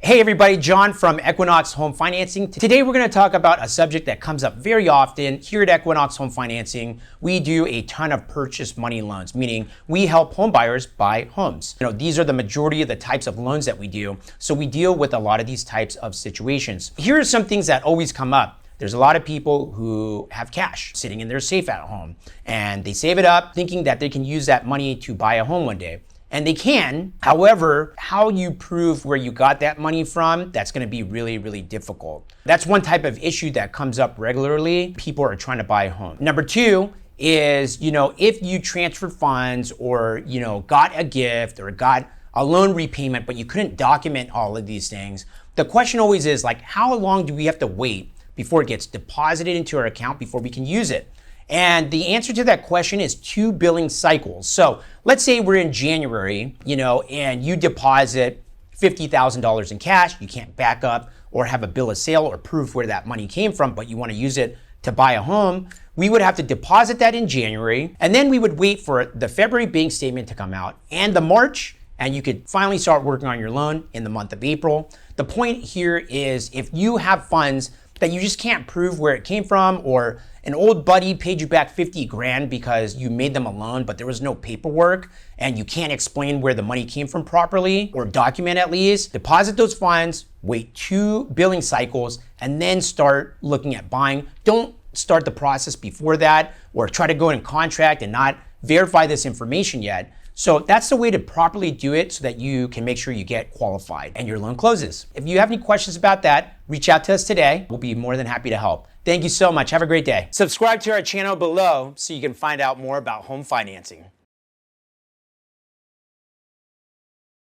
Hey everybody, John from Equinox Home Financing. Today we're going to talk about a subject that comes up very often. Here at Equinox Home Financing, we do a ton of purchase money loans, meaning we help home buyers buy homes. These are the majority of the types of loans that we do, so we deal with a lot of these types of situations. Here are some things that always come up. There's a lot of people who have cash sitting in their safe at home, and they save it up thinking that they can use that money to buy a home one day. And they can. However, how you prove where you got that money from, that's going to be really, really difficult. That's one type of issue that comes up regularly. People are trying to buy a home. Number two is, if you transfer funds or, got a gift or got a loan repayment, but you couldn't document all of these things, the question always is like, how long do we have to wait before it gets deposited into our account before we can use it? And the answer to that question is 2 billing cycles. So let's say we're in January, and you deposit $50,000 in cash. You can't back up or have a bill of sale or proof where that money came from, but you want to use it to buy a home. We would have to deposit that in January, and then we would wait for the February bank statement to come out and the March, and you could finally start working on your loan in the month of April. The point here is if you have funds that you just can't prove where it came from, or an old buddy paid you back 50 grand because you made them a loan, but there was no paperwork and you can't explain where the money came from properly or document at least, deposit those funds, wait 2 billing cycles, and then start looking at buying. Don't start the process before that or try to go in contract and not verify this information yet. So that's the way to properly do it so that you can make sure you get qualified and your loan closes. If you have any questions about that, reach out to us today. We'll be more than happy to help. Thank you so much. Have a great day. Subscribe to our channel below so you can find out more about home financing.